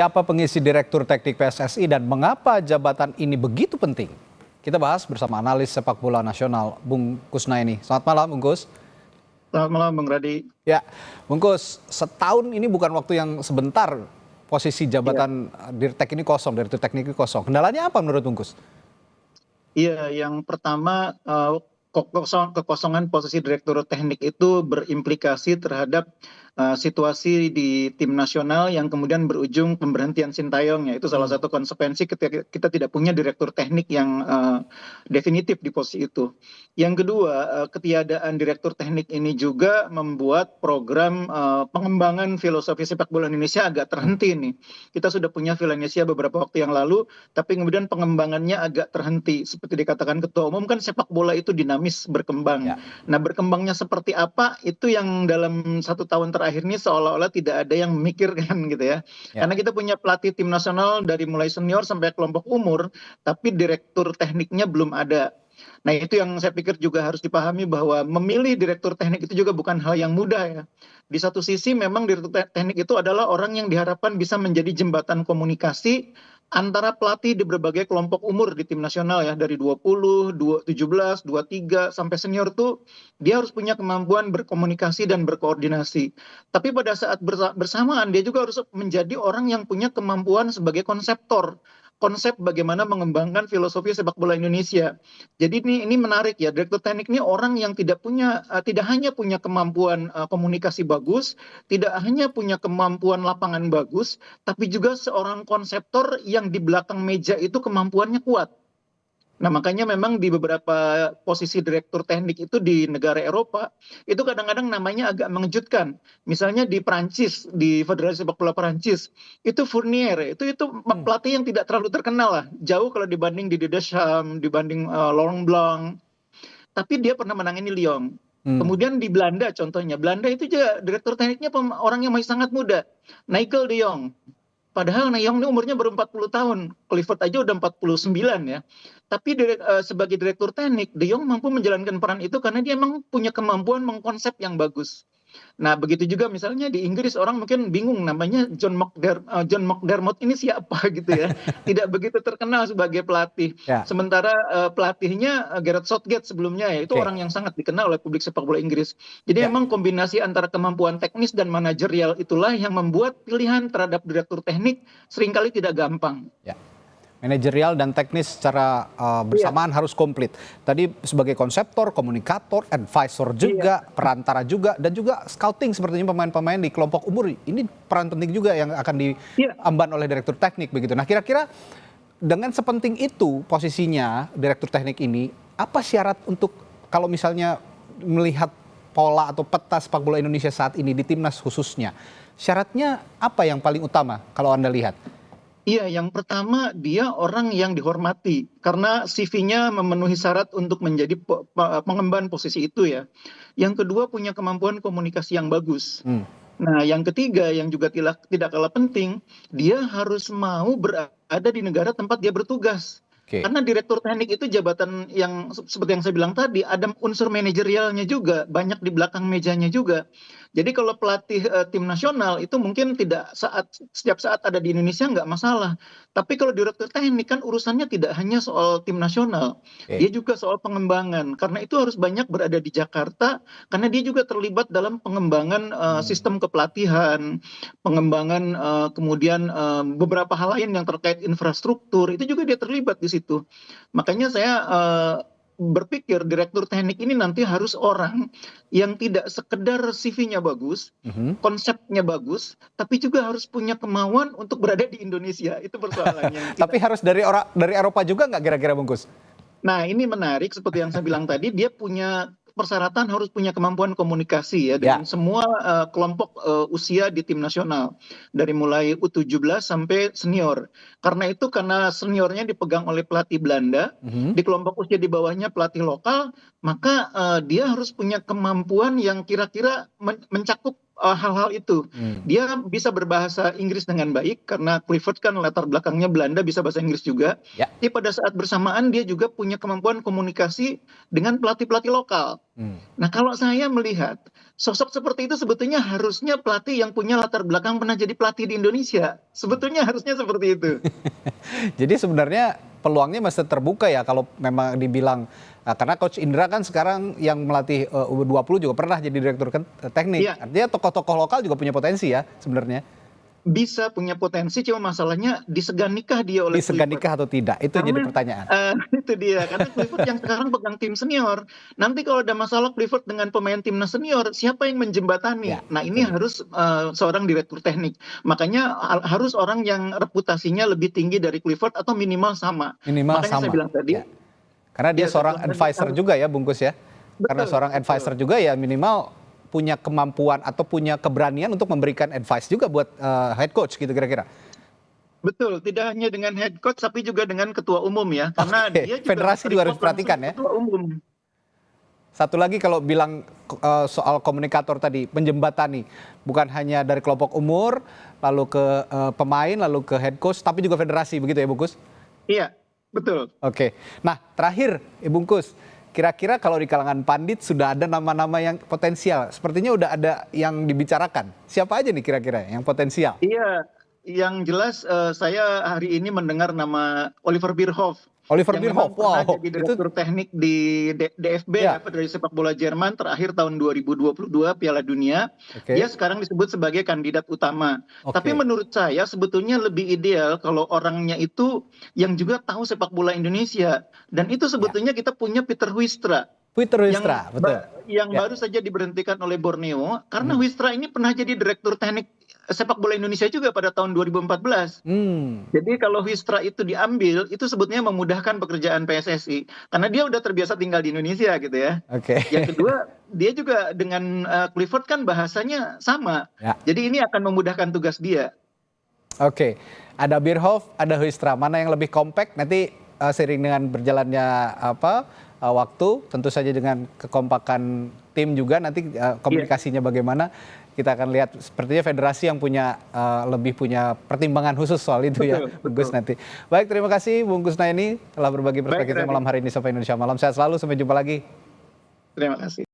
Siapa pengisi Direktur Teknik PSSI dan mengapa jabatan ini begitu penting? Kita bahas bersama analis sepak bola nasional, Bung Kusnaini. Selamat malam, Bung Kus. Selamat malam, Bung Radi. Ya, Bung Kus, setahun ini bukan waktu yang sebentar posisi jabatan Dirtek ini kosong, Direktur Teknik ini kosong. Kendalanya apa menurut Bung Kus? Iya, yang pertama kekosongan posisi Direktur Teknik itu berimplikasi terhadap situasi di tim nasional yang kemudian berujung pemberhentian Sintayong, ya itu salah satu konsekuensi ketika kita tidak punya Direktur Teknik yang definitif di posisi itu. Yang kedua, ketiadaan Direktur Teknik ini juga membuat program pengembangan filosofi sepak bola Indonesia agak terhenti nih. Kita sudah punya Villanesia beberapa waktu yang lalu, tapi kemudian pengembangannya agak terhenti. Seperti dikatakan Ketua Umum, kan sepak bola itu dinamis berkembang. Ya. Nah, berkembangnya seperti apa itu yang dalam 1 tahun terakhir ini seolah-olah tidak ada yang memikirkan gitu ya. Karena kita punya pelatih tim nasional dari mulai senior sampai kelompok umur, tapi direktur tekniknya belum ada. Nah, itu yang saya pikir juga harus dipahami, bahwa memilih direktur teknik itu juga bukan hal yang mudah ya. Di satu sisi memang direktur teknik itu adalah orang yang diharapkan bisa menjadi jembatan komunikasi antara pelatih di berbagai kelompok umur di tim nasional ya, dari 20, 17, 23 sampai senior tuh dia harus punya kemampuan berkomunikasi dan berkoordinasi. Tapi pada saat bersamaan dia juga harus menjadi orang yang punya kemampuan sebagai konseptor, konsep bagaimana mengembangkan filosofi sepak bola Indonesia. Jadi ini menarik ya, Direktur Teknik ini orang yang tidak hanya punya kemampuan komunikasi bagus, tidak hanya punya kemampuan lapangan bagus, tapi juga seorang konseptor yang di belakang meja itu kemampuannya kuat. Nah, makanya memang di beberapa posisi direktur teknik itu di negara Eropa, itu kadang-kadang namanya agak mengejutkan. Misalnya di Prancis, di Federasi Sepak Bola Prancis, itu Fournier, itu pelatih yang tidak terlalu terkenal lah. Jauh kalau dibanding Didier Deschamps, dibanding Laurent Blanc. Tapi dia pernah menangani Lyon. Kemudian di Belanda contohnya, Belanda itu juga direktur tekniknya orang yang masih sangat muda, Nigel de Jong. Padahal Neyong ini umurnya baru 40 tahun, Clifford aja udah 49 ya. Tapi sebagai direktur teknik, De Jong mampu menjalankan peran itu karena dia memang punya kemampuan mengkonsep yang bagus. Nah, begitu juga misalnya di Inggris, orang mungkin bingung namanya John McDermott ini siapa gitu ya. Tidak begitu terkenal sebagai pelatih. Ya. Sementara pelatihnya Gareth Southgate sebelumnya, ya itu orang yang sangat dikenal oleh publik sepak bola Inggris. Jadi memang kombinasi antara kemampuan teknis dan manajerial itulah yang membuat pilihan terhadap direktur teknik seringkali tidak gampang. Ya. Manajerial dan teknis secara bersamaan harus komplit. Tadi sebagai konseptor, komunikator, advisor juga, perantara juga, dan juga scouting sepertinya pemain-pemain di kelompok umur. Ini peran penting juga yang akan diemban oleh direktur teknik begitu. Nah, kira-kira dengan sepenting itu posisinya direktur teknik ini, apa syarat untuk kalau misalnya melihat pola atau peta sepak bola Indonesia saat ini di timnas khususnya, syaratnya apa yang paling utama kalau Anda lihat? Iya, yang pertama dia orang yang dihormati karena CV-nya memenuhi syarat untuk menjadi pengemban posisi itu ya. Yang kedua punya kemampuan komunikasi yang bagus. Nah, yang ketiga yang juga tidak kalah penting, dia harus mau berada di negara tempat dia bertugas. Karena direktur teknik itu jabatan yang seperti yang saya bilang tadi, ada unsur manajerialnya juga, banyak di belakang mejanya juga. Jadi kalau pelatih tim nasional itu mungkin tidak setiap saat ada di Indonesia nggak masalah. Tapi kalau direktur teknik kan urusannya tidak hanya soal tim nasional, dia juga soal pengembangan. Karena itu harus banyak berada di Jakarta, karena dia juga terlibat dalam pengembangan sistem kepelatihan, pengembangan kemudian beberapa hal lain yang terkait infrastruktur, itu juga dia terlibat di situ. Makanya saya berpikir direktur teknik ini nanti harus orang yang tidak sekedar CV-nya bagus, konsepnya bagus, tapi juga harus punya kemauan untuk berada di Indonesia. Itu persoalannya. Tapi harus dari Eropa juga nggak kira-kira, Bungkus? Nah, ini menarik seperti yang saya bilang tadi, dia punya persyaratan harus punya kemampuan komunikasi ya dengan semua kelompok usia di tim nasional, dari mulai U17 sampai senior. Karena seniornya dipegang oleh pelatih Belanda, di kelompok usia di bawahnya pelatih lokal, maka dia harus punya kemampuan yang kira-kira mencakup hal-hal itu. Dia bisa berbahasa Inggris dengan baik karena Clifford kan latar belakangnya Belanda, bisa bahasa Inggris juga. Tapi pada saat bersamaan dia juga punya kemampuan komunikasi dengan pelatih-pelatih lokal. Nah, kalau saya melihat sosok seperti itu sebetulnya harusnya pelatih yang punya latar belakang pernah jadi pelatih di Indonesia. Sebetulnya harusnya seperti itu. Jadi sebenarnya peluangnya masih terbuka ya kalau memang dibilang karena Coach Indra kan sekarang yang melatih U20 juga pernah jadi direktur teknik. Iya. Artinya tokoh-tokoh lokal juga punya potensi ya sebenarnya. Bisa punya potensi, cuma masalahnya diseganikah dia oleh Disegan Clifford? nikah atau tidak? Itu jadi Karena pertanyaan. itu dia, karena Clifford yang sekarang pegang tim senior. Nanti kalau ada masalah Clifford dengan pemain timnas senior, siapa yang menjembatani? Ya, Nah, itu ini dia. harus seorang direktur teknik. Makanya harus orang yang reputasinya lebih tinggi dari Clifford atau minimal sama. Minimal Makanya saya sama. bilang tadi, Ya. Karena dia ya saya seorang bilang tadi advisor juga ya Bungkus ya. Karena betul, seorang betul. advisor juga ya minimal punya kemampuan atau punya keberanian untuk memberikan advice juga buat head coach gitu kira-kira. Betul, tidak hanya dengan head coach tapi juga dengan ketua umum ya, karena Oke, dia juga federasi juga harus report langsung diperhatikan ke ya. ketua umum. Satu lagi kalau bilang soal komunikator tadi, menjembatani. Bukan hanya dari kelompok umur, lalu ke pemain, lalu ke head coach, tapi juga federasi, begitu ya Bungkus? Iya, betul. Oke. Nah, terakhir, Bungkus, kira-kira kalau di kalangan pandit sudah ada nama-nama yang potensial. Sepertinya udah ada yang dibicarakan. Siapa aja nih kira-kira yang potensial? Iya, yang jelas saya hari ini mendengar nama Oliver Bierhoff Oliver yang Bierhoff, memang pernah wow, jadi itu direktur teknik di DFB ya, ya, Federasi Sepak Bola Jerman terakhir tahun 2022 Piala Dunia. Dia oke, sekarang disebut sebagai kandidat utama. Tapi oke, menurut saya sebetulnya lebih ideal kalau orangnya itu yang juga tahu sepak bola Indonesia. Dan itu ya. sebetulnya kita punya Peter Huistra Twitter yang Wistra, betul. Ya. baru saja diberhentikan oleh Borneo karena Hmm. Wistra ini pernah jadi direktur teknik sepak bola Indonesia juga pada tahun 2014. Hmm. Jadi kalau Wistra itu diambil, itu sebetulnya memudahkan pekerjaan PSSI karena dia udah terbiasa tinggal di Indonesia gitu ya. Oke. Yang kedua, dia juga dengan Clifford kan bahasanya sama. Ya. Jadi ini akan memudahkan tugas dia. Oke, ada Bierhoff, ada Huistra. Mana yang lebih kompak? Nanti seiring dengan berjalannya waktu, tentu saja dengan kekompakan tim juga nanti komunikasinya bagaimana kita akan lihat. Sepertinya federasi yang punya lebih punya pertimbangan khusus soal itu ya, Betul, Bungkus betul. nanti. Baik, terima kasih Bungkus Naini telah berbagi Baik, perspektifnya Radit. malam hari ini. Sampai Indonesia Malam. Sehat selalu, sampai jumpa lagi. Terima kasih.